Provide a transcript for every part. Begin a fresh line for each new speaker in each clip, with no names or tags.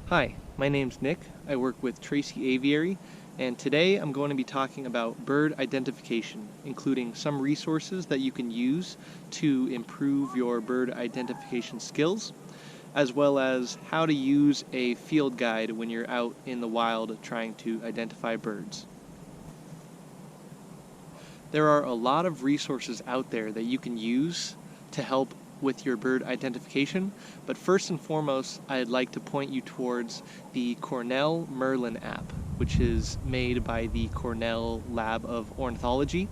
Hi, my name's Nick. I work with Tracy Aviary, and today I'm going to be talking about bird identification, including some resources that you can use to improve your bird identification skills, as well as how to use a field guide when you're out in the wild trying to identify birds. There are a lot of resources out there that you can use to help with your bird identification, but first and foremost, I'd like to point you towards the Cornell Merlin App, which is made by the Cornell Lab of Ornithology.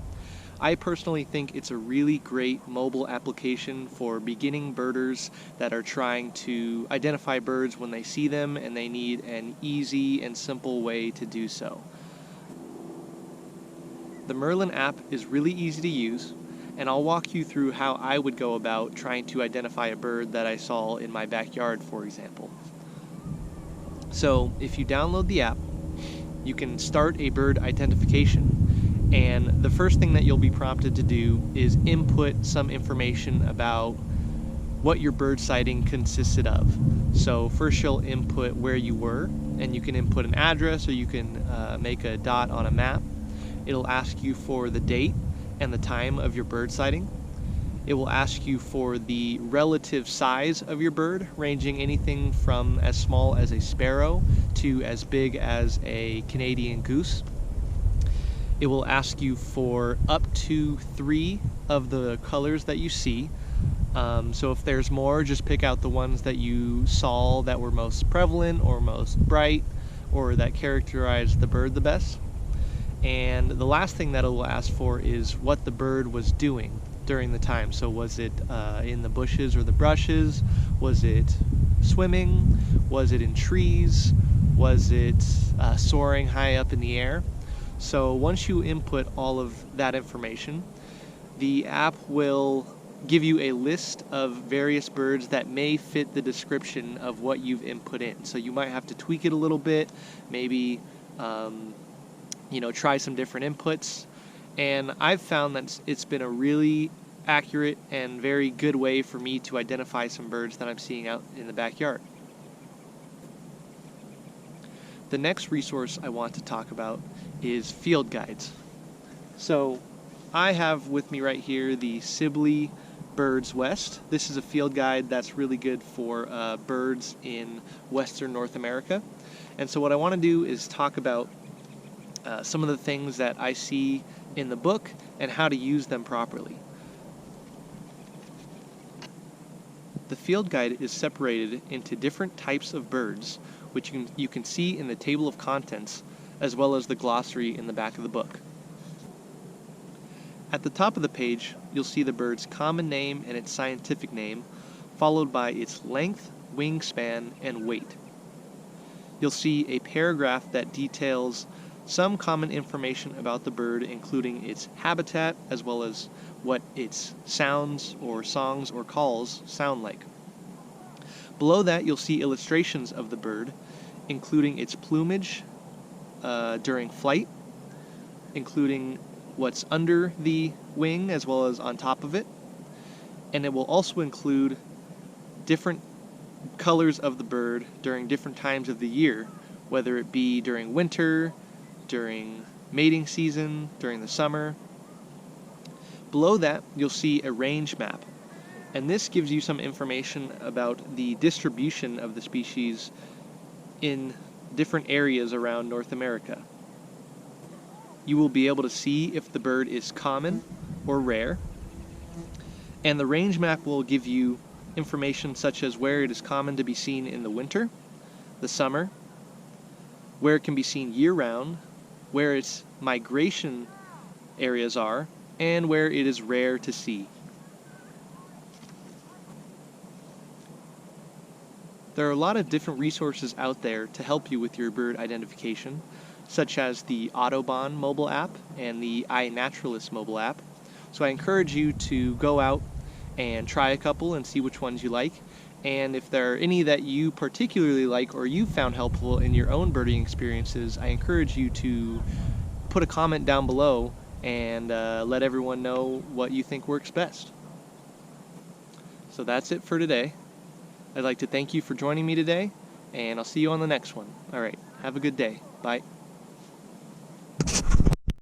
I personally think it's a really great mobile application for beginning birders that are trying to identify birds when they see them and they need an easy and simple way to do so. The Merlin app is really easy to use, and I'll walk you through how I would go about trying to identify a bird that I saw in my backyard, for example. So, if you download the app, you can start a bird identification, and the first thing that you'll be prompted to do is input some information about what your bird sighting consisted of. So first you'll input where you were, and you can input an address or you can make a dot on a map. It'll ask you for the date and the time of your bird sighting. It will ask you for the relative size of your bird, ranging anything from as small as a sparrow to as big as a Canadian goose. It will ask you for up to 3 of the colors that you see. So if there's more, just pick out the ones that you saw that were most prevalent or most bright or that characterized the bird the best. And the last thing that it will ask for is what the bird was doing during the time. So was it in the bushes or the brushes? Was it swimming? Was it in trees? Was it soaring high up in the air? So once you input all of that information, the app will give you a list of various birds that may fit the description of what you've input in. So you might have to tweak it a little bit, maybe try some different inputs. And I've found that it's been a really accurate and very good way for me to identify some birds that I'm seeing out in the backyard. The next resource I want to talk about is field guides. So I have with me right here the Sibley Birds West. This is a field guide that's really good for birds in Western North America. And so what I want to do is talk about some of the things that I see in the book and how to use them properly. The field guide is separated into different types of birds, which you can see in the table of contents, as well as the glossary in the back of the book. At the top of the page, you'll see the bird's common name and its scientific name, followed by its length, wingspan, and weight. You'll see a paragraph that details some common information about the bird, including its habitat, as well as what its sounds or songs or calls sound like. Below that, you'll see illustrations of the bird, including its plumage during flight, including what's under the wing as well as on top of it. And it will also include different colors of the bird during different times of the year, whether it be during winter, during mating season, during the summer. Below that, you'll see a range map, and this gives you some information about the distribution of the species in different areas around North America. You will be able to see if the bird is common or rare, and the range map will give you information such as where it is common to be seen in the winter, the summer, where it can be seen year-round, where its migration areas are, and where it is rare to see. There are a lot of different resources out there to help you with your bird identification, such as the Audubon mobile app and the iNaturalist mobile app. So I encourage you to go out and try a couple and see which ones you like. And if there are any that you particularly like or you found helpful in your own birding experiences, I encourage you to put a comment down below and let everyone know what you think works best. So that's it for today. I'd like to thank you for joining me today, and I'll see you on the next one. All right, have a good day. Bye.